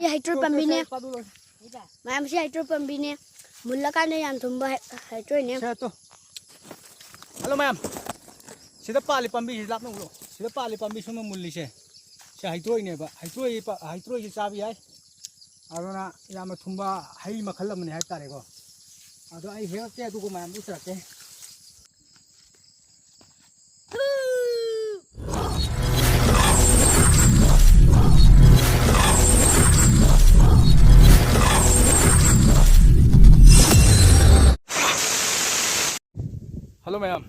Hydro Pambine. Ma'am, she Hydro Pambine. Mulakana yan tumba Hydro ne. Hello, ma'am. See the Pali Pambi is not no. See the Pali Pambi from Mulisha. She Hydro never. Hydro is Savi. Arona Yamatumba, Hai Makalam and Hatarego. I hear there to go, ma'am. Hello, ma'am.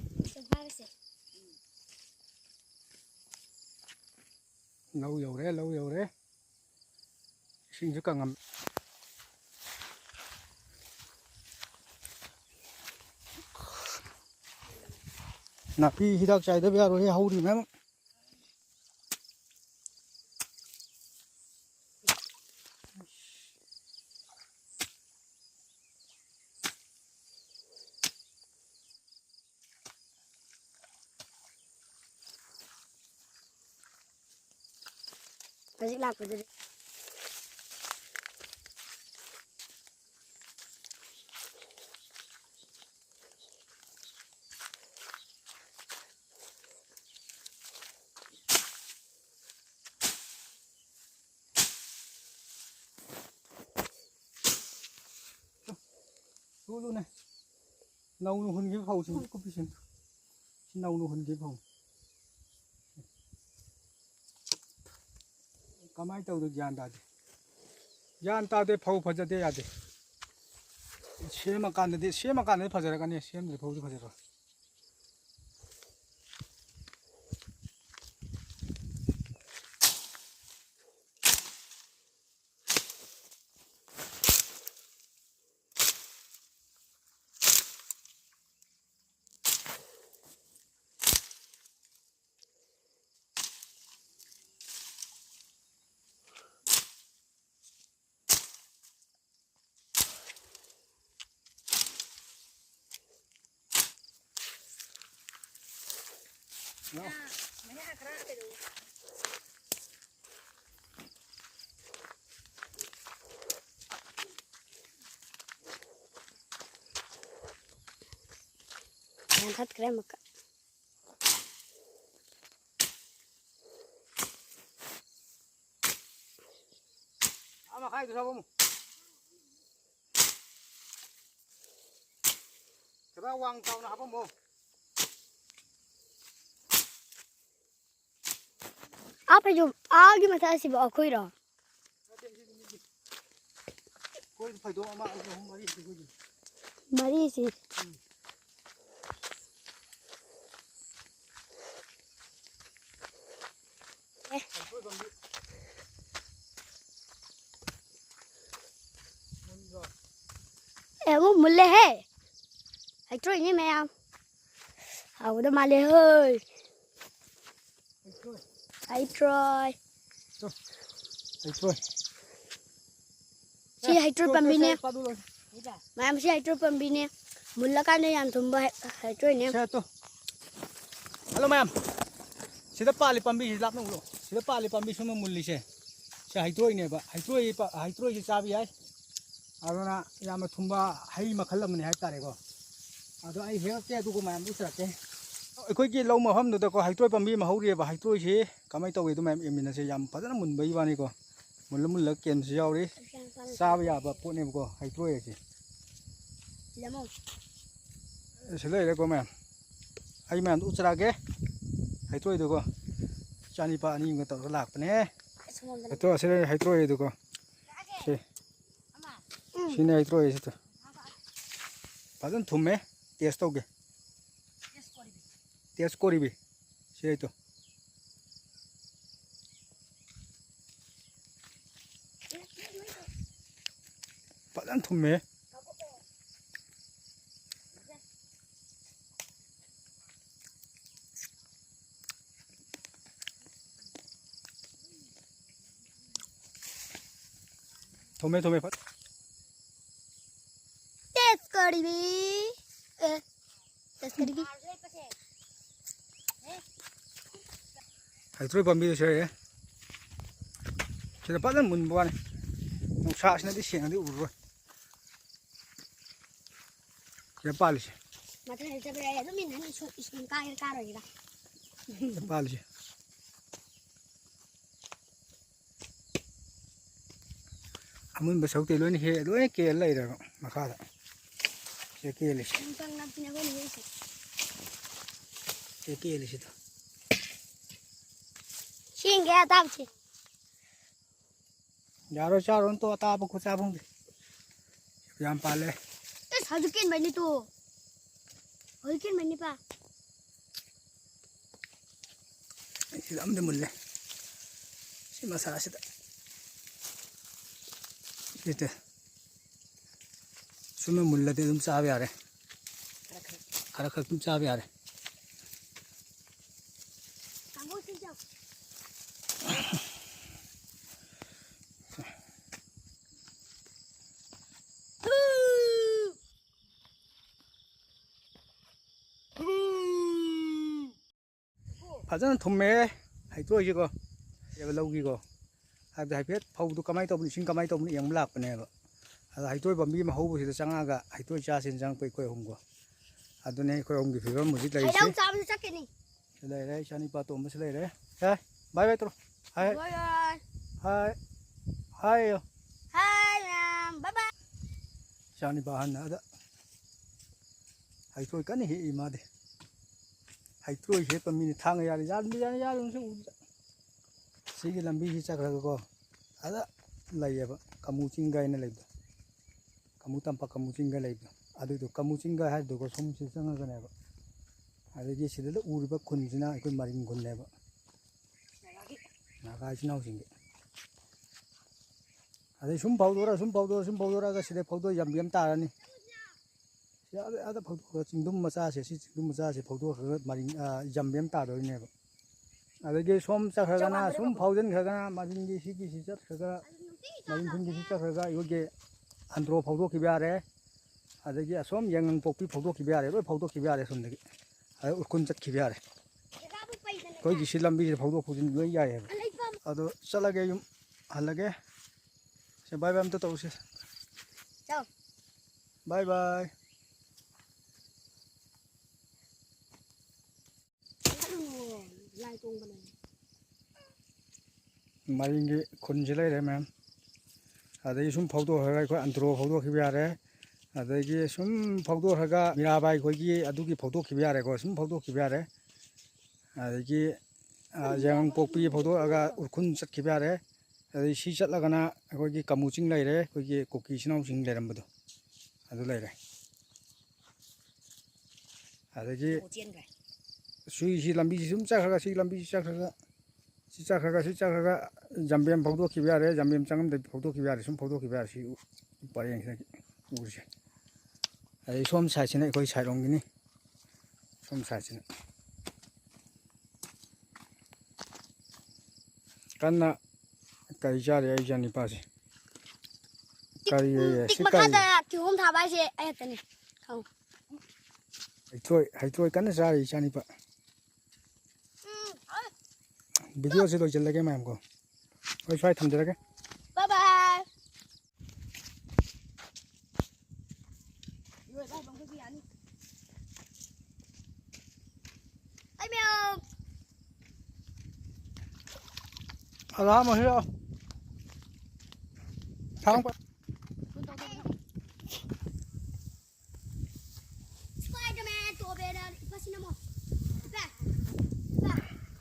Lâu dầu đấy. Xin rất cần nạp đi khi chạy tới bây giờ rồi hầu thì mẹ Phải làm cái gì? luôn này nâu hơn cái phòng xin có biết nâu hơn cái phòng cái máy tàu được dàn ta để phâu phật để à để xem mà can để phật ra cái này xem để phâu thì phật ra no. Thắt krem cả. Ama khai từ sao không? Cái bao quăng tàu nào không mua? आप जो आगे में था सिर्फ कोई रहा कोई फायदा अमा हम मरी सी कोई मरी सी वो मुल्ले है Hydro ini mẹ hầu đó mà lên hơi Hydro si Hydro Pambine ma'am si Hydro Pambine mulakana yan tumba Hydro ne. Hello, ma'am. See the Pali Pambi is not no. See the Pali Pambi from Mulisha. She Hydro never. Hydro is Savi. Arona Yamatumba, Hai Makalam and Hatarego. I hear there to go, ma'am. A quick low Maham to the Hydro Pambi Mahori, but Hydro here. Come out with ma'am in a yam Padamun Bayvanico. Mulamula can see already. Savia, but put him go. Hydro. It's a lady go, ma'am. I mean, Utsrage. Hydro to go. Johnny Pani got a lap, eh? I thought I said Hydro to go. She Hydro is it. Pardon to me. Yes, Toge. Yes, Coribi. See it. Pardon to me. Tomato. Test Coribi. Test Coribi. Hydro Pambi chơi. Chỉ là bắt lên mùn bò này. ꯅꯨꯡꯁꯥꯁꯤꯅꯗꯤ ꯁꯦꯡꯅꯗꯤ ꯎꯔꯔꯣꯏ ꯁꯤꯗ ꯄꯥꯜꯂꯤꯁꯦ ꯃꯊꯪ ꯆꯠꯄ ꯌꯥꯏ ꯑꯗꯨꯝ ꯏꯟꯍꯟ school ꯀꯥꯔꯣꯏꯒꯦꯔꯥ ꯁꯤꯗ ꯄꯥꯜꯂꯤꯁꯦ ꯑꯃꯨꯟꯕ ꯁꯔꯨꯛꯇꯤ ꯂꯣꯏꯅ ꯂꯣꯏꯅ ꯀꯦꯜ ꯂꯩꯔꯦꯕ ꯃꯈꯥꯗ ꯁꯤꯗ ꯀꯦꯜꯂꯤꯁꯦ ꯁꯤꯗ ꯀꯦꯜꯂꯤꯁꯤꯗ ꯁꯦꯡꯒꯦ ꯇꯥꯕꯁꯤ ꯌꯥꯔꯣꯏ ꯆꯥꯔꯣꯅ ꯇꯣ ꯑꯇꯥꯕ ꯈꯨꯠꯆꯥꯐꯝꯗꯤ ꯌꯥꯝ ꯄꯥꯜꯂꯦ ꯑꯦꯁ ꯍꯧꯖꯤꯛ ꯀꯦꯟꯕꯩꯅꯤ ꯇꯣ ꯍꯧꯖꯤꯛ ꯀꯦꯟꯕꯩꯅꯤ ꯄꯥ ꯁꯤꯗ ꯑꯃꯗꯤ ꯃꯨꯜꯂꯦ ꯁꯤ ꯃꯁꯥꯁꯤꯗ ꯁꯤꯗ ꯁꯨꯝꯅ ꯃꯨꯜꯂꯗꯤ ꯑꯗꯨꯝ ꯆꯥꯕ ꯌꯥꯔꯦ ꯈꯔ ꯑꯗꯨꯝ ꯆꯥꯕ ꯌꯥꯔꯦ ꯐꯖꯅ ꯊꯨꯝꯃꯦ ꯍꯩꯇ꯭ꯔꯣꯏꯁꯤꯀꯣ ꯂꯧꯒꯤꯀꯣ ꯍꯥꯏꯕꯗꯤ ꯍꯥꯏꯐꯦꯠ ꯐꯧꯗꯨ ꯀꯃꯥꯏꯅ ꯇꯧꯕꯅꯣ ꯏꯁꯤꯡ ꯀꯃꯥꯏꯅ ꯇꯧꯕꯅꯣ ꯌꯦꯡꯕ ꯂꯥꯛꯄꯅꯦꯕ ꯑꯗꯣ ꯍꯩꯇ꯭ꯔꯣꯏ ꯄꯥꯝꯕꯤ ꯑꯃ ꯍꯧꯕꯁꯤꯗ ꯆꯪꯉꯛꯑꯒ ꯍꯩꯇ꯭ꯔꯣꯏ ꯆꯥꯁꯤꯅ ꯆꯪꯉꯛꯄ ꯑꯩꯈꯣꯏ ꯑꯍꯨꯝꯀꯣ ꯑꯗꯨꯅꯦ ꯑꯩꯈꯣꯏ ꯑꯍꯨꯝꯒꯤ ꯐꯤꯕꯝ ꯍꯧꯖꯤꯛ ꯂꯩꯔꯤꯁꯤ ꯍꯩꯅꯧ ꯆꯥꯕꯁꯨ ꯆꯠꯀꯅꯤ ꯁꯤ ꯂꯩꯔꯦ ꯏꯆꯥꯅꯤꯄꯥ ꯇꯣꯝꯕꯁꯨ ꯂꯩꯔꯦ ꯍꯥꯏ ꯕꯥꯏ ꯕꯥꯏ ꯇꯧꯔꯣ ꯍꯥꯏ ꯍꯥꯏ ꯍꯥꯏ ꯍꯥꯏ ꯃꯌꯥꯝ ꯕꯥꯏ ꯕꯥꯏ ꯏꯆꯥꯅꯤꯄꯥ ꯑꯍꯟꯅ ꯑꯗ ꯍꯩꯇ꯭ꯔꯣꯏ ꯀꯟꯅ ꯍꯦꯛꯏ ꯃꯥꯗꯤ ꯍꯩꯇ꯭ꯔꯣꯏ ꯍꯦꯛꯄ ꯃꯤꯅꯤ ꯊꯥꯡꯉ ꯌꯥꯔꯤ ꯌꯥꯔꯨꯅꯨꯁꯨ ꯎꯕꯗ ꯁꯤꯒꯤ ꯂꯝꯕꯤꯁꯤ ꯆꯠꯈ꯭ꯔꯒꯀꯣ ꯑꯗ ꯂꯩꯌꯦꯕ ꯀꯃꯨ ꯆꯤꯡꯒꯥꯏꯅ ꯂꯩꯕꯗꯣ ꯀꯃꯨ ꯇꯝꯄꯥꯛ ꯀꯃꯨ ꯆꯤꯡꯒ ꯂꯩꯕꯗꯣ ꯑꯗꯨꯏꯗꯣ ꯀꯃꯨ ꯆꯤꯡꯒ ꯍꯥꯏꯕꯗꯨꯀꯣ ꯁꯣꯝꯁꯤ ꯆꯪꯉꯒꯅꯦꯕ ꯑꯗꯒꯤ ꯁꯤꯗ ꯎꯔꯤꯕ ꯈꯨꯟꯁꯤꯅ ꯑꯩꯈꯣꯏ ꯃꯔꯤꯡ ꯈꯨꯟꯅꯦꯕ ꯅꯥꯒꯥ ꯏꯆꯤꯟ ꯏꯅꯥꯎꯁꯤꯡꯒꯤ ꯑꯗꯩ ꯁꯨꯝ ꯐꯧꯗꯣꯔꯛꯑꯒ ꯁꯤꯗ ꯐꯧꯗꯣꯛ ꯌꯥꯝ ꯇꯥꯔꯅꯤ ꯑꯗ ꯐꯧꯗꯣꯛꯑꯒ ꯆꯤꯡꯗꯨꯝ ꯃꯆꯥꯁꯦ ꯁꯤ ꯆꯤꯡꯗꯨꯝ ꯃꯆꯥꯁꯦ ꯐꯧꯗꯣꯛꯈ꯭ꯔꯒ ꯃꯔꯤꯡ ꯌꯥꯝꯕꯦꯝ ꯇꯥꯗꯣꯏꯅꯦꯕ ꯑꯗꯒꯤ ꯁꯣꯝ ꯆꯠꯈ꯭ꯔꯒꯅ ꯁꯨꯝ ꯐꯥꯎꯖꯤꯟꯈ꯭ꯔꯒꯅ ꯃꯔꯤꯡꯒꯤ ꯁꯤꯒꯤꯁꯤ ꯆꯠꯈ꯭ꯔꯒ ꯃꯔꯤꯡ ꯈꯨꯟꯒꯤꯁꯤ ꯆꯠꯈ꯭ꯔꯒ ꯑꯩꯈꯣꯏꯒꯤ ꯑꯟꯗ꯭ꯔꯣ ꯐꯧꯗꯣꯛꯈꯤꯕ ꯌꯥꯔꯦ ꯑꯗꯒꯤ ꯑꯁꯣꯝ ꯌꯥꯏꯉꯪ ꯄꯣꯛꯄꯤ ꯐꯧꯗꯣꯛꯈꯤꯕ ꯌꯥꯔꯦ ꯂꯣꯏ ꯐꯧꯗꯣꯛꯈꯤꯕ ꯌꯥꯔꯦ ꯁꯣꯝꯗꯒꯤ ꯑꯗ ꯎꯔꯈꯨꯜ ꯆꯠꯈꯤꯕ ꯌꯥꯔꯦ ꯑꯩꯈꯣꯏꯒꯤ ꯁꯤ ꯂꯝꯕꯤꯁꯤꯗ ꯐꯧꯗꯣꯛ ꯐꯧꯖꯤꯟ ꯂꯣꯏ ꯌꯥꯏꯑꯕ ꯑꯗꯣ ꯆꯠꯂꯒꯦ ꯌꯨꯝ ꯍꯜꯂꯒꯦ ꯁꯦ ꯕꯥꯏ ꯕꯥꯏ ꯑꯝꯇ ꯇꯧꯔꯨꯁꯦ ꯕꯥꯏ ꯕꯥꯏ ꯃꯔꯤꯡꯒꯤ ꯈꯨꯟꯁꯤ ꯂꯩꯔꯦ ꯃꯌꯥꯝ ꯑꯗꯒꯤ ꯁꯨꯝ ꯐꯧꯗꯣꯛꯈ꯭ꯔꯒ ꯑꯩꯈꯣꯏ ꯑꯟꯗ꯭ꯔꯣ ꯐꯧꯗꯣꯛꯈꯤꯕ ꯌꯥꯔꯦ ꯑꯗꯒꯤ ꯁꯨꯝ ꯐꯧꯗꯣꯛꯈ꯭ꯔꯒ ꯃꯤꯔꯥꯕꯥꯏ ꯑꯩꯈꯣꯏꯒꯤ ꯑꯗꯨꯒꯤ ꯐꯧꯗꯣꯛꯈꯤꯕ ꯌꯥꯔꯦꯀꯣ ꯁꯨꯝ ꯐꯧꯗꯣꯛꯈꯤꯕ ꯌꯥꯔꯦ ꯑꯗꯒꯤ ꯌꯥꯏꯉꯪ ꯄꯣꯛꯄꯤ ꯐꯧꯗꯣꯛꯑꯒ ꯎꯔꯈꯨꯜ ꯆꯠꯈꯤꯕ ꯌꯥꯔꯦ ꯑꯗꯩ ꯁꯤ ꯆꯠꯂꯒꯅ ꯑꯩꯈꯣꯏꯒꯤ ꯀꯃꯨ ꯆꯤꯡ ꯂꯩꯔꯦ ꯑꯩꯈꯣꯏꯒꯤ ꯀꯨꯀꯤ ꯏꯆꯤꯟ ꯏꯅꯥꯎꯁꯤꯡ ꯂꯩꯔꯝꯕꯗꯣ ꯑꯗꯨ ꯂꯩꯔꯦ ꯑꯗꯒꯤ ꯁꯤ ꯂꯝꯕꯤꯁꯤ ꯁꯨꯝ ꯆꯠꯈ꯭ꯔꯒ ꯁꯤ ꯂꯝꯕꯤꯁꯤ ꯆꯠꯈ꯭ꯔꯒ ꯖꯝꯕꯦꯝ ꯐꯧꯗꯣꯛꯈꯤꯕ ꯌꯥꯔꯦ ꯖꯝꯕꯦꯝ ꯆꯪꯉꯝꯗꯥꯏ ꯐꯧꯗꯣꯛꯈꯤꯕ ꯌꯥꯔꯦ ꯁꯨꯝ ꯐꯧꯗꯣꯛꯈꯤꯕ ꯌꯥꯔꯦ ꯁꯤ ꯄꯔꯦꯡꯁꯤꯗ ꯎꯔꯤꯁꯦ ꯑꯗꯩ ꯁꯣꯝ ꯁꯥꯏꯠꯁꯤꯅ ꯑꯩꯈꯣই ꯁꯥꯏꯠꯔꯣꯝꯒꯤꯅꯤ ꯁꯣꯝ ꯁꯥꯏꯠꯁꯤꯅ ꯀꯟꯅ ꯀꯔꯤ ꯆꯥꯔꯤ ꯑꯩ ꯏꯆꯥꯅꯤꯄꯥꯁꯦ ꯀꯔꯤ ꯁꯤ ꯀꯔꯤ ꯀꯤꯍꯣꯝ ꯊꯥꯕ ꯍꯥꯏꯁꯦ ꯑꯩ ꯈꯛꯇꯅꯤ ꯍꯩꯇ꯭ꯔꯣꯏ ꯀꯟꯅ ꯆꯥꯔꯤ ꯏꯆꯥꯅꯤꯄꯥ ꯚꯤꯗꯤꯑꯣꯁꯤ ꯂꯣꯏꯁꯤꯜꯂꯒꯦ ꯃꯌꯥꯝꯀꯣ ꯍꯣꯏ ꯁ꯭ꯋꯥꯏ ꯊꯝꯖꯔꯒꯦ ꯕꯥꯏ ꯕꯥꯏ ꯑꯩ ꯃꯌꯥꯝ ꯑꯂꯥꯝ ꯍꯦꯛꯑꯣ ꯊꯥꯡ Spider-Man tåbenen på sina mål.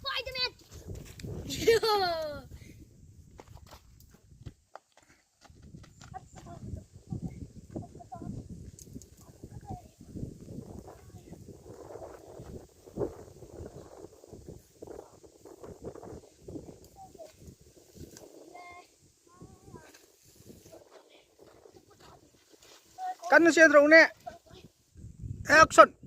Spider-Man! Cắn nó xe rượu nè. Action.